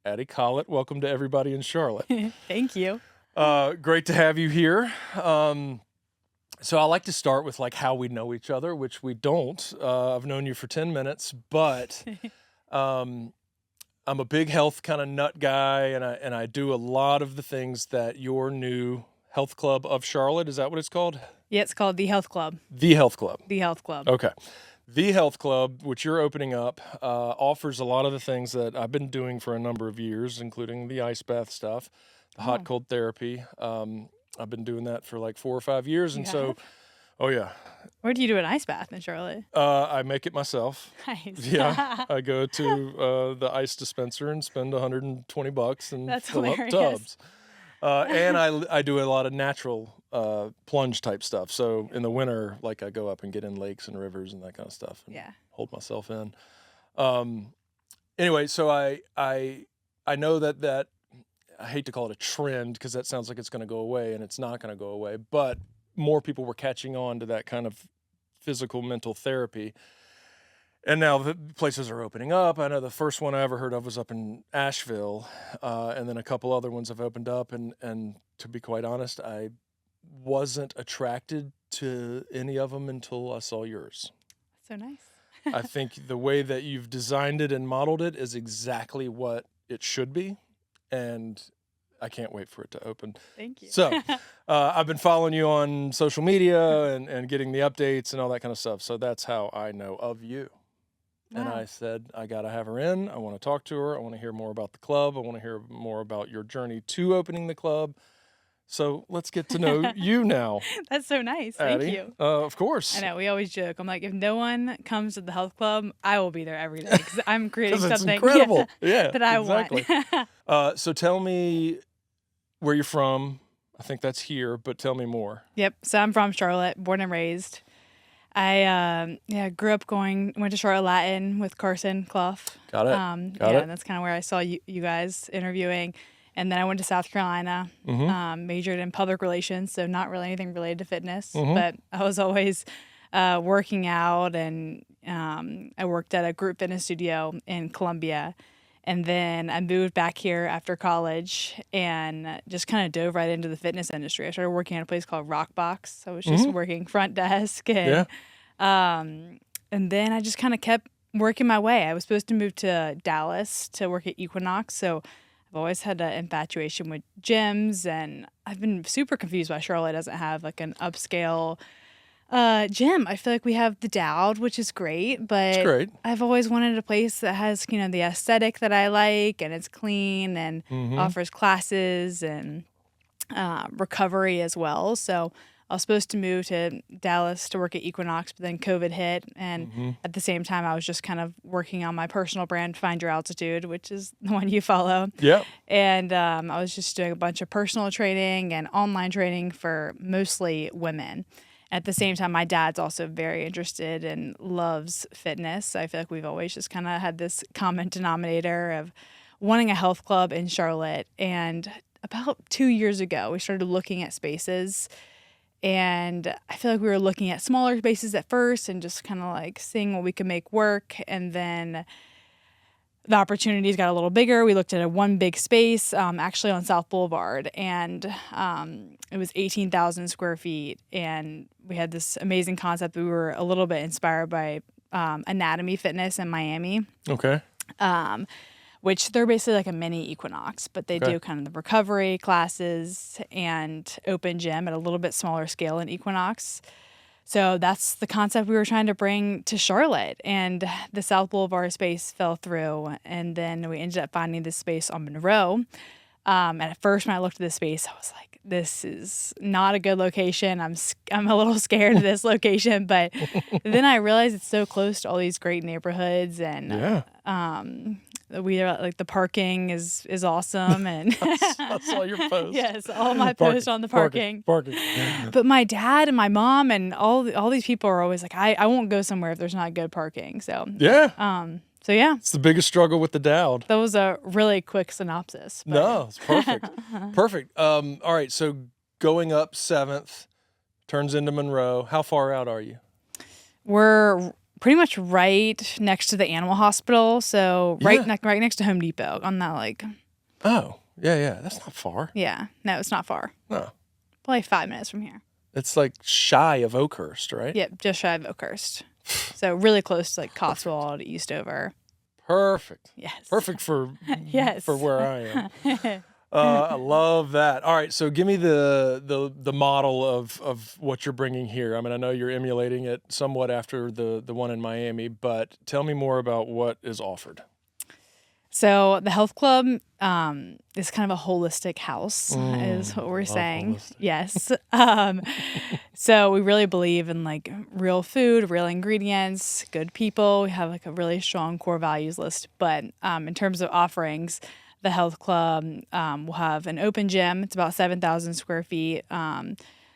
Addy Collett. Welcome to everybody in Charlotte. Thank you. Great to have you here. So I like to start with like how we know each other, which we don't. I've known you for 10 minutes, but I'm a big health kind of nut guy, and I do a lot of the things that your new health club of Charlotte, is that what it's called? Yeah, it's called The Health Club. The Health Club. The Health Club. Okay. The Health Club, which you're opening up, offers a lot of the things that I've been doing for a number of years, including the ice bath stuff, the hot cold therapy. I've been doing that for like 4 or 5 years, and so, oh yeah. Where do you do an ice bath in Charlotte? I make it myself. Nice. Yeah, I go to the ice dispenser and spend $120 and That's fill hilarious. up tubs. And I do a lot of natural plunge type stuff. So in the winter, like I go up and get in lakes and rivers and that kind of stuff. And hold myself in. Anyway, so I know that I hate to call it a trend because that sounds like it's going to go away, and it's not going to go away. But more people were catching on to that kind of physical mental therapy. And now the places are opening up. I know the first one I ever heard of was up in Asheville, and then a couple other ones have opened up. And to be quite honest, I wasn't attracted to any of them until I saw yours. So nice. I think the way that you've designed it and modeled it is exactly what it should be, and I can't wait for it to open. Thank you. So I've been following you on social media and getting the updates and all that kind of stuff. So that's how I know of you. Wow. And I said, I got to have her in. I want to talk to her. I want to hear more about the club. I want to hear more about your journey to opening the club. So let's get to know you now. That's so nice. Addy. Thank you. Of course. I know. We always joke. I'm like, if no one comes to the health club, I will be there every day because I'm creating It's something incredible. Yeah, that I exactly. want. So tell me where you're from. I think that's here, but tell me more. Yep. So I'm from Charlotte, born and raised. I grew up went to Charlotte Latin with Carson Clough. Got it. Got it. And that's kind of where I saw you guys interviewing. And then I went to South Carolina, majored in public relations, so not really anything related to fitness, but I was always working out, and I worked at a group fitness studio in Columbia. And then I moved back here after college and just kind of dove right into the fitness industry. I started working at a place called Rockbox. I was just working front desk. And, and then I just kind of kept working my way. I was supposed to move to Dallas to work at Equinox. So I've always had an infatuation with gyms. And I've been super confused why Charlotte doesn't have like an upscale gym. I feel like we have the Dowd, which is great, but it's great. I've always wanted a place that has, the aesthetic that I like, and it's clean and offers classes and recovery as well. So I was supposed to move to Dallas to work at Equinox, but then COVID hit, and at the same time I was just kind of working on my personal brand, Find Your Altitude, which is the one you follow. Yeah. And I was just doing a bunch of personal training and online training for mostly women. At the same time, my dad's also very interested and loves fitness. So I feel like we've always just kind of had this common denominator of wanting a health club in Charlotte. And about 2 years ago, we started looking at spaces. And I feel like we were looking at smaller spaces at first and just kind of like seeing what we could make work. And then the opportunities got a little bigger. We looked at one big space, actually on South Boulevard, and it was 18,000 square feet. And we had this amazing concept. We were a little bit inspired by Anatomy Fitness in Miami. Okay. Which they're basically like a mini Equinox, but they do kind of the recovery classes and open gym at a little bit smaller scale than Equinox. So that's the concept we were trying to bring to Charlotte, and the South Boulevard space fell through, and then we ended up finding this space on Monroe. And at first, when I looked at this space, I was like, "This is not a good location. I'm a little scared of this location." But then I realized it's so close to all these great neighborhoods, and we are like the parking is awesome, and I saw your post. Yes, all my posts on the parking. But my dad and my mom and all these people are always like, I won't go somewhere if there's not good parking. So So yeah, it's the biggest struggle with the Dowd. That was a really quick synopsis. But... No, it's perfect. Perfect. All right, so going up 7th turns into Monroe. How far out are you? We're pretty much right next to the animal hospital. So Yeah. right next to Home Depot on that Oh, yeah. That's not far. yeah, no, it's not far. No. Probably 5 minutes from here. It's like shy of Oakhurst, right? Yep, just shy of Oakhurst. So really close to like Cotswold, Eastover. Perfect. Yes. Perfect for Yes. for where I am. I love that. All right, so give me the model of what you're bringing here. I mean, I know you're emulating it somewhat after the one in Miami, but tell me more about what is offered. So the health club is kind of a holistic house, is what we're love saying. holistic. Yes. So we really believe in like real food, real ingredients, good people. We have like a really strong core values list. But in terms of offerings, the health club will have an open gym. It's about 7,000 square feet.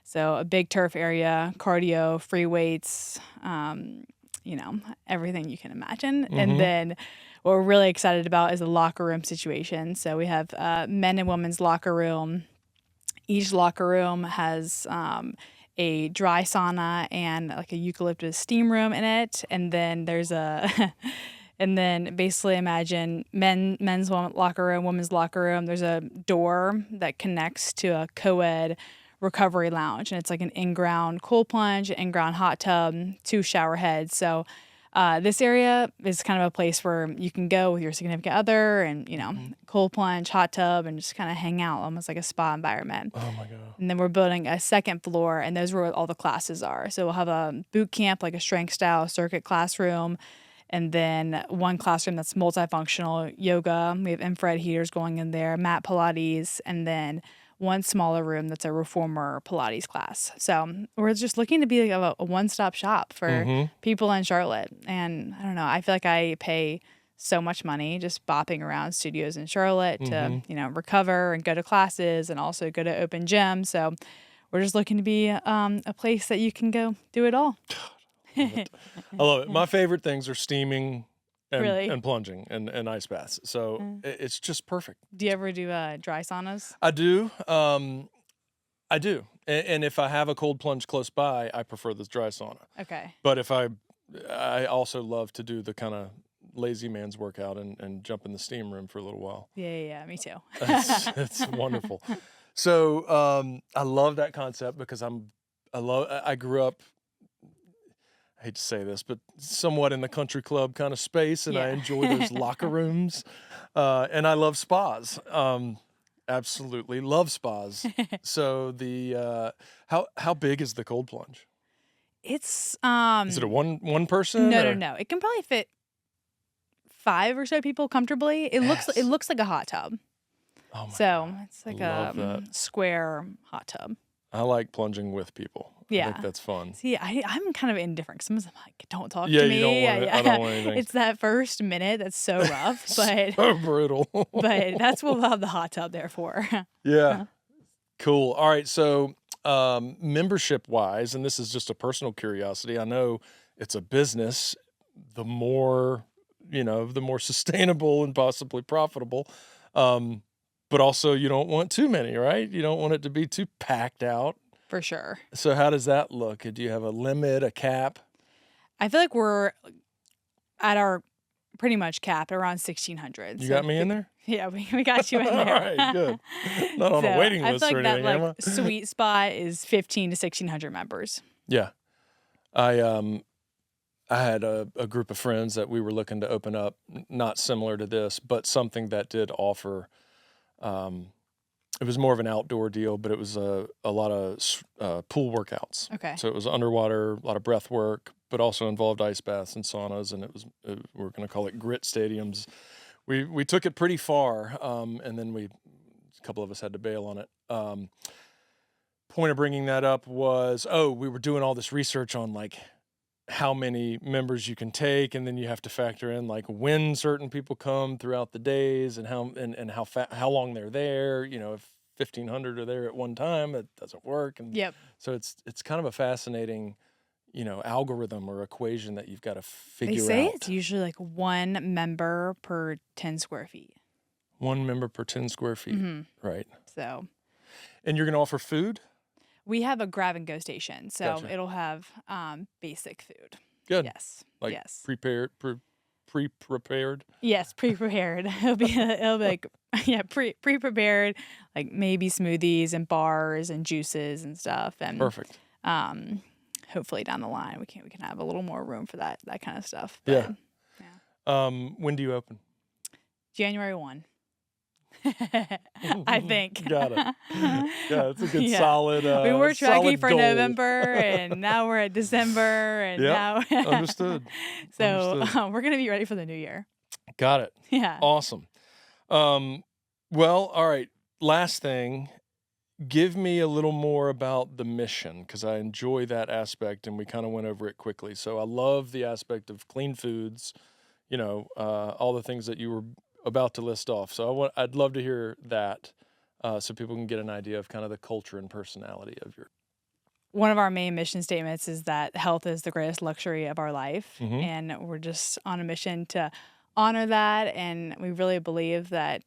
So a big turf area, cardio, free weights, everything you can imagine. And then what we're really excited about is the locker room situation. So we have men and women's locker room. Each locker room has a dry sauna and like a eucalyptus steam room in it. And then there's and then basically imagine men's locker room, women's locker room. There's a door that connects to a co-ed recovery lounge. And it's like an in-ground cold plunge, in-ground hot tub, 2 shower heads. So this area is kind of a place where you can go with your significant other and, cold plunge, hot tub, and just kind of hang out, almost like a spa environment. Oh my God. And then we're building a second floor, and those are where all the classes are. So we'll have a boot camp, like a strength style circuit classroom, and then one classroom that's multifunctional yoga. We have infrared heaters going in there, mat Pilates, and then one smaller room that's a reformer Pilates class. So we're just looking to be like a one-stop shop for people in Charlotte. And I don't know, I feel like I pay so much money just bopping around studios in Charlotte to, recover and go to classes and also go to open gym. So we're just looking to be a place that you can go do it all. I love it. My favorite things are steaming Really? and plunging and ice baths. So it's just perfect. Do you ever do dry saunas? I do. I do. And if I have a cold plunge close by, I prefer this dry sauna. Okay. But if I also love to do the kind of lazy man's workout and jump in the steam room for a little while. Yeah, me too. It's wonderful. So I love that concept because I grew up, I hate to say this, but somewhat in the country club kind of space, and I enjoy those locker rooms, and I love spas. Absolutely love spas. So how big is the cold plunge? It's Is it a one person? No. It can probably fit 5 or so people comfortably. It looks like a hot tub. Oh my so God. it's like Love a that. square hot tub. I like plunging with people. Yeah. I think that's fun. See, I'm kind of indifferent. Sometimes I'm like, don't talk Yeah, to me. you don't want it. I don't want anything. It's that first minute that's so rough, but So brutal. but that's what we'll have the hot tub there for. Yeah. Cool. All right. So membership wise, and this is just a personal curiosity, I know it's a business. The more, the more sustainable and possibly profitable. But also you don't want too many, right? You don't want it to be too packed out. For sure. So how does that look? Do you have a limit, a cap? I feel like we're at our pretty much cap around 1,600. You got me in there? Yeah, we got you in there. All right, good. Not on a waiting list I feel or like anything, that am I? sweet spot is 1,500 to 1,600 members. Yeah. I had a group of friends that we were looking to open up, not similar to this, but something that did offer, it was more of an outdoor deal, but it was a lot of pool workouts. Okay. So it was underwater, a lot of breath work, but also involved ice baths and saunas, and we're going to call it grit stadiums. We took it pretty far, and then a couple of us had to bail on it. Point of bringing that up was, we were doing all this research on like how many members you can take, and then you have to factor in like when certain people come throughout the days and how long they're there. If 1,500 are there at one time, it doesn't work. And so it's kind of a fascinating, algorithm or equation that you've got to figure out. They say it's usually like 1 member per 10 square feet. 1 member per 10 square feet, right? So, and you're going to offer food? We have a grab and go station, so Gotcha. it'll have basic food. Good. Yes. Like yes. pre-prepared. Yes, pre-prepared. It'll be like pre-prepared, like maybe smoothies and bars and juices and stuff. And Perfect. hopefully down the line we can have a little more room for that kind of stuff. Yeah. Yeah. When do you open? January 1. I think. Got it. Yeah, it's a good Yeah. solid. We were tracking solid for goal. November, and now we're at December, and Yep. now Understood. So Understood. we're gonna be ready for the new year. Got it. Yeah. Awesome. Well, all right. Last thing, give me a little more about the mission, because I enjoy that aspect, and we kind of went over it quickly. So I love the aspect of clean foods, all the things that you were about to list off. So I'd love to hear that, so people can get an idea of kind of the culture and personality of your. One of our main mission statements is that health is the greatest luxury of our life, Mhm. and we're just on a mission to honor that. And we really believe that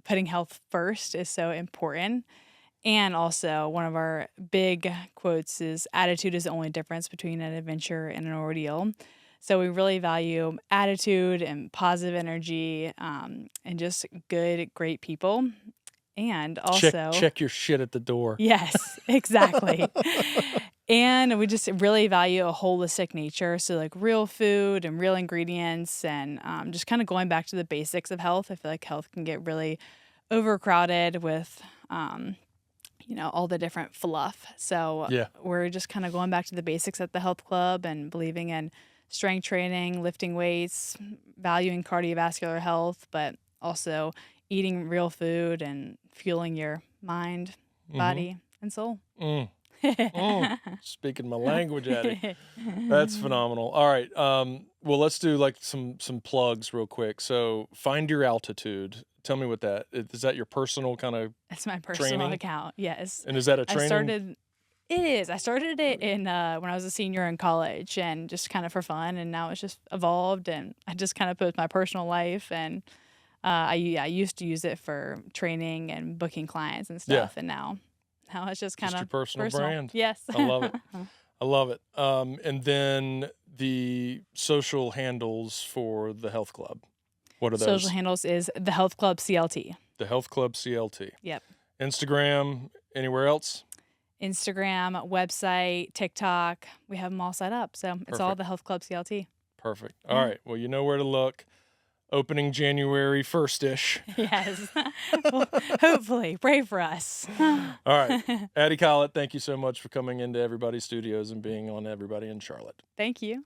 putting health first is so important. And also, one of our big quotes is, "Attitude is the only difference between an adventure and an ordeal." So we really value attitude and positive energy, and just great people. And also, check your shit at the door. yes, exactly. And we just really value a holistic nature. So, like, real food and real ingredients, and just kind of going back to the basics of health. I feel like health can get really overcrowded with, all the different fluff. So Yeah. we're just kind of going back to the basics at the health club and believing in strength training, lifting weights, valuing cardiovascular health, but also eating real food and fueling your mind, body, and soul. Speaking my language, Addy. That's phenomenal. All right. Well, let's do like some plugs real quick. So find your altitude. Tell me what that is. That your personal kind of That's my personal training? account. Yes. And is that a training? It is. I started it when I was a senior in college, and just kind of for fun, and now it's just evolved, and I just kind of put my personal life, and I used to use it for training and booking clients and stuff, and now it's just kind Just of your personal brand. Yes. I love it. I love it. And then the social handles for the health club. What are those? Social handles is the Health Club CLT. The Health Club CLT. Yep. Instagram, anywhere else? Instagram, website, TikTok. We have them all set up. So it's all the Health Club CLT. Perfect. All right. Well, you know where to look. Opening January 1st-ish. Yes. Well, hopefully. Pray for us. All right. Addy Collett, thank you so much for coming into Everybody Studios and being on Everybody in Charlotte. Thank you.